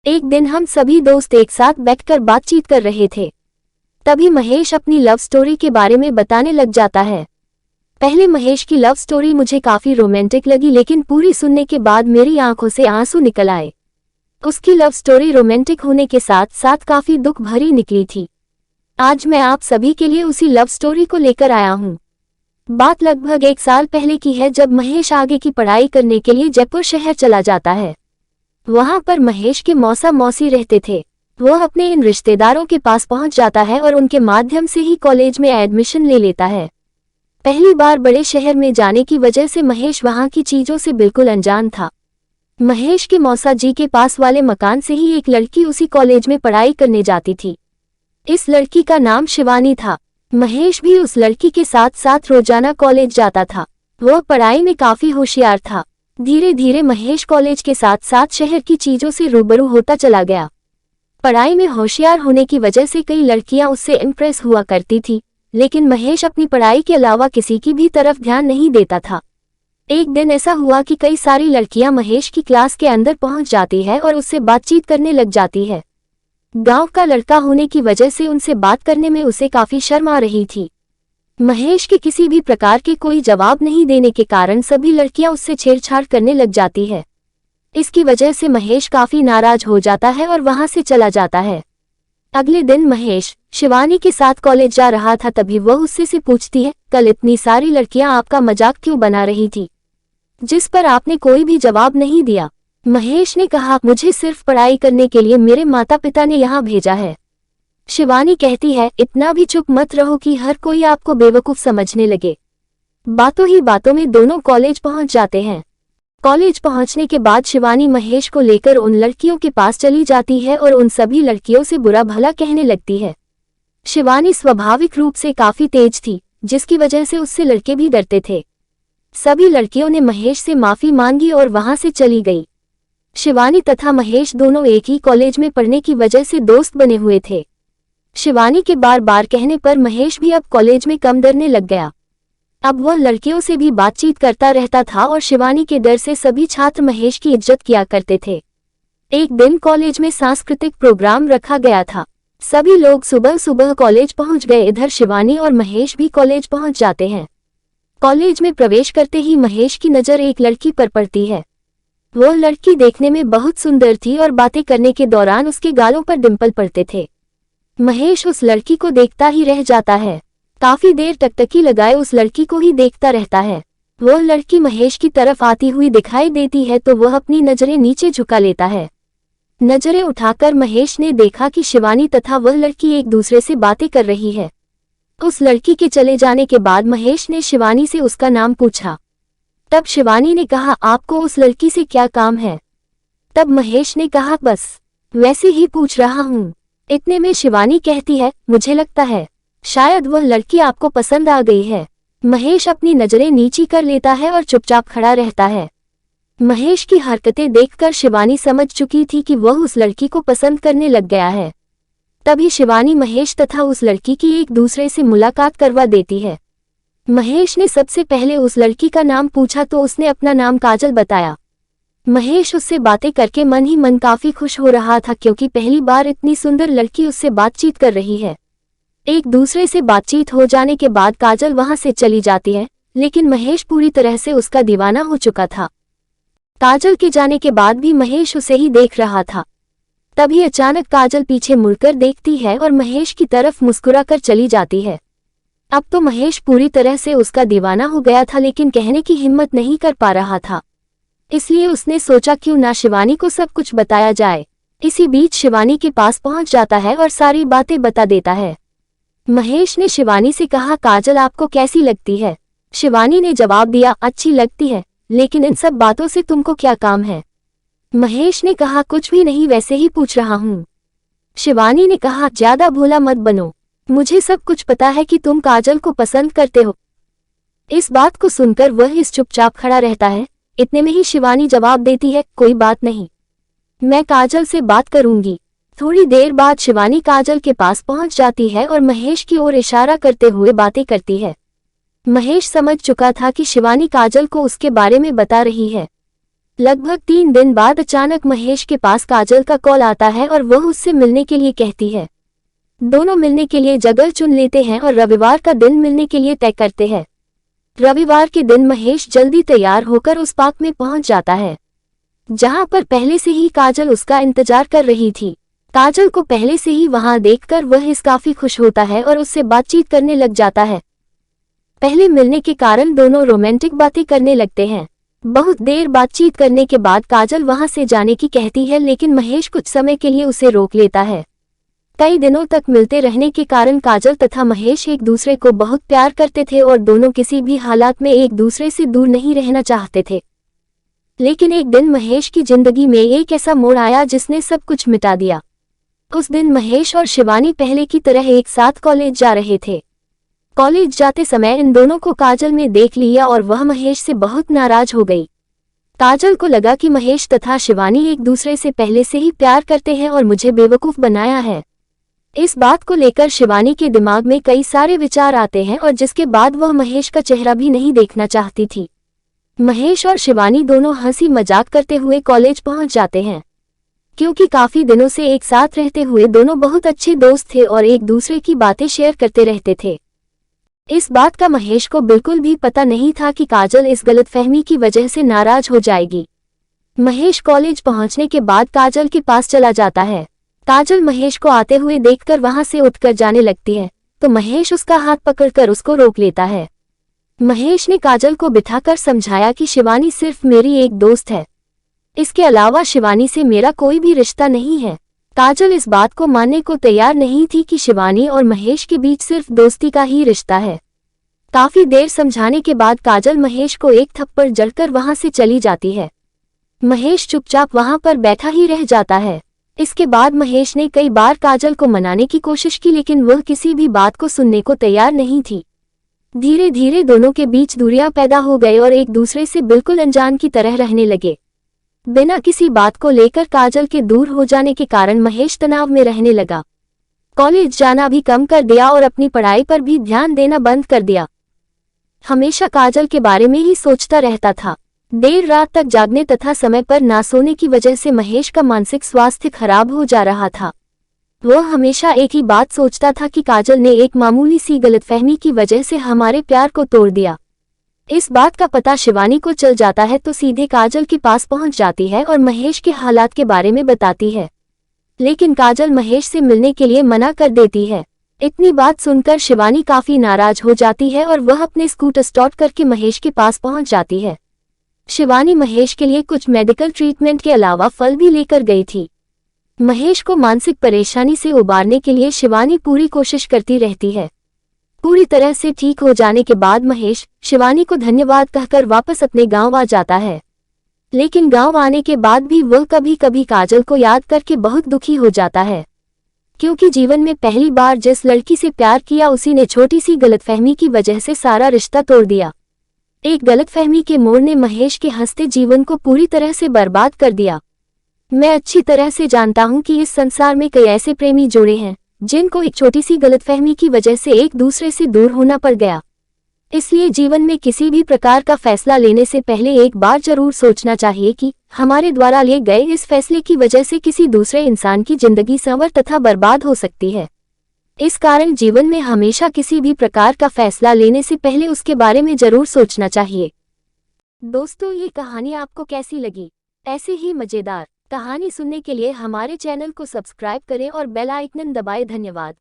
एक दिन हम सभी दोस्त एक साथ बैठकर बातचीत कर रहे थे। तभी महेश अपनी लव स्टोरी के बारे में बताने लग जाता है। पहले महेश की लव स्टोरी मुझे काफी रोमांटिक लगी, लेकिन पूरी सुनने के बाद मेरी आंखों से आंसू निकल आए। उसकी लव स्टोरी रोमांटिक होने के साथ साथ काफी दुख भरी निकली थी। आज मैं आप सभी के लिए उसी लव स्टोरी को लेकर आया हूँ। बात लगभग 1 साल पहले की है, जब महेश आगे की पढ़ाई करने के लिए जयपुर शहर चला जाता है। वहां पर महेश के मौसा मौसी रहते थे। वह अपने इन रिश्तेदारों के पास पहुंच जाता है और उनके माध्यम से ही कॉलेज में एडमिशन ले लेता है। पहली बार बड़े शहर में जाने की वजह से महेश वहां की चीजों से बिल्कुल अनजान था। महेश के मौसा जी के पास वाले मकान से ही एक लड़की उसी कॉलेज में पढ़ाई करने जाती थी। इस लड़की का नाम शिवानी था। महेश भी उस लड़की के साथ साथ रोजाना कॉलेज जाता था। वह पढ़ाई में काफी होशियार था। धीरे धीरे महेश कॉलेज के साथ साथ शहर की चीजों से रूबरू होता चला गया। पढ़ाई में होशियार होने की वजह से कई लड़कियां उससे इम्प्रेस हुआ करती थी, लेकिन महेश अपनी पढ़ाई के अलावा किसी की भी तरफ ध्यान नहीं देता था। एक दिन ऐसा हुआ कि कई सारी लड़कियां महेश की क्लास के अंदर पहुंच जाती है और उससे बातचीत करने लग जाती है। गांव का लड़का होने की वजह से उनसे बात करने में उसे काफी शर्म आ रही थी। महेश के किसी भी प्रकार के कोई जवाब नहीं देने के कारण सभी लड़कियां उससे छेड़छाड़ करने लग जाती है। इसकी वजह से महेश काफी नाराज हो जाता है और वहां से चला जाता है। अगले दिन महेश शिवानी के साथ कॉलेज जा रहा था, तभी वह उससे से पूछती है, कल इतनी सारी लड़कियां आपका मजाक क्यों बना रही थी, जिस पर आपने कोई भी जवाब नहीं दिया। महेश ने कहा, मुझे सिर्फ पढ़ाई करने के लिए मेरे माता पिता ने यहाँ भेजा है। शिवानी कहती है, इतना भी चुप मत रहो कि हर कोई आपको बेवकूफ समझने लगे। बातों ही बातों में दोनों कॉलेज पहुंच जाते हैं। कॉलेज पहुंचने के बाद शिवानी महेश को लेकर उन लड़कियों के पास चली जाती है और उन सभी लड़कियों से बुरा भला कहने लगती है। शिवानी स्वाभाविक रूप से काफी तेज थी, जिसकी वजह से उससे लड़के भी डरते थे। सभी लड़कियों ने महेश से माफी मांगी और वहां से चली गई। शिवानी तथा महेश दोनों एक ही कॉलेज में पढ़ने की वजह से दोस्त बने हुए थे। शिवानी के बार बार कहने पर महेश भी अब कॉलेज में कम डरने लग गया। अब वह लड़कियों से भी बातचीत करता रहता था और शिवानी के डर से सभी छात्र महेश की इज्जत किया करते थे। एक दिन कॉलेज में सांस्कृतिक प्रोग्राम रखा गया था। सभी लोग सुबह सुबह कॉलेज पहुंच गए। इधर शिवानी और महेश भी कॉलेज पहुंच जाते हैं। कॉलेज में प्रवेश करते ही महेश की नजर एक लड़की पर पड़ती है। वह लड़की देखने में बहुत सुंदर थी और बातें करने के दौरान उसके गालों पर डिंपल पड़ते थे। महेश उस लड़की को देखता ही रह जाता है। काफी देर टकटकी लगाए उस लड़की को ही देखता रहता है। वह लड़की महेश की तरफ आती हुई दिखाई देती है तो वह अपनी नजरें नीचे झुका लेता है। नजरें उठाकर महेश ने देखा कि शिवानी तथा वह लड़की एक दूसरे से बातें कर रही है। उस लड़की के चले जाने के बाद महेश ने शिवानी से उसका नाम पूछा। तब शिवानी ने कहा, आपको उस लड़की से क्या काम है? तब महेश ने कहा, बस वैसे ही पूछ रहा हूँ। इतने में शिवानी कहती है, मुझे लगता है शायद वह लड़की आपको पसंद आ गई है। महेश अपनी नजरें नीची कर लेता है और चुपचाप खड़ा रहता है। महेश की हरकतें देखकर शिवानी समझ चुकी थी कि वह उस लड़की को पसंद करने लग गया है। तभी शिवानी महेश तथा उस लड़की की एक दूसरे से मुलाकात करवा देती है। महेश ने सबसे पहले उस लड़की का नाम पूछा तो उसने अपना नाम काजल बताया। महेश उससे बातें करके मन ही मन काफी खुश हो रहा था, क्योंकि पहली बार इतनी सुंदर लड़की उससे बातचीत कर रही है। एक दूसरे से बातचीत हो जाने के बाद काजल वहां से चली जाती है, लेकिन महेश पूरी तरह से उसका दीवाना हो चुका था। काजल के जाने के बाद भी महेश उसे ही देख रहा था। तभी अचानक काजल पीछे मुड़कर देखती है और महेश की तरफ मुस्कुराकर चली जाती है। अब तो महेश पूरी तरह से उसका दीवाना हो गया था, लेकिन कहने की हिम्मत नहीं कर पा रहा था। इसलिए उसने सोचा क्यों ना शिवानी को सब कुछ बताया जाए। इसी बीच शिवानी के पास पहुंच जाता है और सारी बातें बता देता है। महेश ने शिवानी से कहा, काजल आपको कैसी लगती है? शिवानी ने जवाब दिया, अच्छी लगती है, लेकिन इन सब बातों से तुमको क्या काम है? महेश ने कहा, कुछ भी नहीं, वैसे ही पूछ रहा हूँ। शिवानी ने कहा, ज्यादा भोला मत बनो, मुझे सब कुछ पता है कि तुम काजल को पसंद करते हो। इस बात को सुनकर वह इस चुपचाप खड़ा रहता है। इतने में ही शिवानी जवाब देती है, कोई बात नहीं, मैं काजल से बात करूंगी। थोड़ी देर बाद शिवानी काजल के पास पहुंच जाती है और महेश की ओर इशारा करते हुए बातें करती है। महेश समझ चुका था कि शिवानी काजल को उसके बारे में बता रही है। लगभग 3 दिन बाद अचानक महेश के पास काजल का कॉल आता है और वह उससे मिलने के लिए कहती है। दोनों मिलने के लिए जगह चुन लेते हैं और रविवार का दिन मिलने के लिए तय करते हैं। रविवार के दिन महेश जल्दी तैयार होकर उस पार्क में पहुंच जाता है जहां पर पहले से ही काजल उसका इंतजार कर रही थी। काजल को पहले से ही वहां देखकर वह काफी खुश होता है और उससे बातचीत करने लग जाता है। पहले मिलने के कारण दोनों रोमांटिक बातें करने लगते हैं। बहुत देर बातचीत करने के बाद काजल वहां से जाने की कहती है, लेकिन महेश कुछ समय के लिए उसे रोक लेता है। कई दिनों तक मिलते रहने के कारण काजल तथा महेश एक दूसरे को बहुत प्यार करते थे और दोनों किसी भी हालात में एक दूसरे से दूर नहीं रहना चाहते थे। लेकिन एक दिन महेश की जिंदगी में एक ऐसा मोड़ आया जिसने सब कुछ मिटा दिया। उस दिन महेश और शिवानी पहले की तरह एक साथ कॉलेज जा रहे थे। कॉलेज जाते समय इन दोनों को काजल ने देख लिया और वह महेश से बहुत नाराज हो गई। काजल को लगा कि महेश तथा शिवानी एक दूसरे से पहले से ही प्यार करते हैं और मुझे बेवकूफ बनाया है। इस बात को लेकर शिवानी के दिमाग में कई सारे विचार आते हैं और जिसके बाद वह महेश का चेहरा भी नहीं देखना चाहती थी। महेश और शिवानी दोनों हंसी मजाक करते हुए कॉलेज पहुंच जाते हैं। क्योंकि काफी दिनों से एक साथ रहते हुए दोनों बहुत अच्छे दोस्त थे और एक दूसरे की बातें शेयर करते रहते थे। इस बात का महेश को बिल्कुल भी पता नहीं था कि काजल इस गलतफहमी की वजह से नाराज हो जाएगी। महेश कॉलेज पहुंचने के बाद काजल के पास चला जाता है। काजल महेश को आते हुए देखकर वहां से उठकर जाने लगती है, तो महेश उसका हाथ पकड़कर उसको रोक लेता है। महेश ने काजल को बिठाकर समझाया कि शिवानी सिर्फ मेरी एक दोस्त है, इसके अलावा शिवानी से मेरा कोई भी रिश्ता नहीं है। काजल इस बात को मानने को तैयार नहीं थी कि शिवानी और महेश के बीच सिर्फ दोस्ती का ही रिश्ता है। काफी देर समझाने के बाद काजल महेश को एक थप्पड़ जड़कर वहां से चली जाती है। महेश चुपचाप वहां पर बैठा ही रह जाता है। इसके बाद महेश ने कई बार काजल को मनाने की कोशिश की, लेकिन वह किसी भी बात को सुनने को तैयार नहीं थी। धीरे धीरे दोनों के बीच दूरियां पैदा हो गई और एक दूसरे से बिल्कुल अनजान की तरह रहने लगे। बिना किसी बात को लेकर काजल के दूर हो जाने के कारण महेश तनाव में रहने लगा। कॉलेज जाना भी कम कर दिया और अपनी पढ़ाई पर भी ध्यान देना बंद कर दिया। हमेशा काजल के बारे में ही सोचता रहता था। देर रात तक जागने तथा समय पर ना सोने की वजह से महेश का मानसिक स्वास्थ्य खराब हो जा रहा था। वह हमेशा एक ही बात सोचता था कि काजल ने एक मामूली सी गलतफहमी की वजह से हमारे प्यार को तोड़ दिया। इस बात का पता शिवानी को चल जाता है तो सीधे काजल के पास पहुंच जाती है और महेश के हालात के बारे में बताती है। लेकिन काजल महेश से मिलने के लिए मना कर देती है। इतनी बात सुनकर शिवानी काफी नाराज हो जाती है और वह अपने स्कूटर स्टार्ट करके महेश के पास पहुंच जाती है। शिवानी महेश के लिए कुछ मेडिकल ट्रीटमेंट के अलावा फल भी लेकर गई थी। महेश को मानसिक परेशानी से उबारने के लिए शिवानी पूरी कोशिश करती रहती है। पूरी तरह से ठीक हो जाने के बाद महेश शिवानी को धन्यवाद कहकर वापस अपने गांव आ जाता है। लेकिन गांव आने के बाद भी वह कभी कभी काजल को याद करके बहुत दुखी हो जाता है, क्योंकि जीवन में पहली बार जिस लड़की से प्यार किया उसी ने छोटी सी गलतफहमी की वजह से सारा रिश्ता तोड़ दिया। एक गलतफहमी के मोड़ ने महेश के हंसते जीवन को पूरी तरह से बर्बाद कर दिया। मैं अच्छी तरह से जानता हूं कि इस संसार में कई ऐसे प्रेमी जोड़े हैं जिनको एक छोटी सी गलतफहमी की वजह से एक दूसरे से दूर होना पड़ गया। इसलिए जीवन में किसी भी प्रकार का फैसला लेने से पहले एक बार जरूर सोचना चाहिए कि हमारे द्वारा लिए गए इस फैसले की वजह से किसी दूसरे इंसान की जिंदगी संवर तथा बर्बाद हो सकती है। इस कारण जीवन में हमेशा किसी भी प्रकार का फैसला लेने से पहले उसके बारे में जरूर सोचना चाहिए। दोस्तों, ये कहानी आपको कैसी लगी? ऐसे ही मजेदार कहानी सुनने के लिए हमारे चैनल को सब्सक्राइब करें और बेल आइकन दबाएं। धन्यवाद।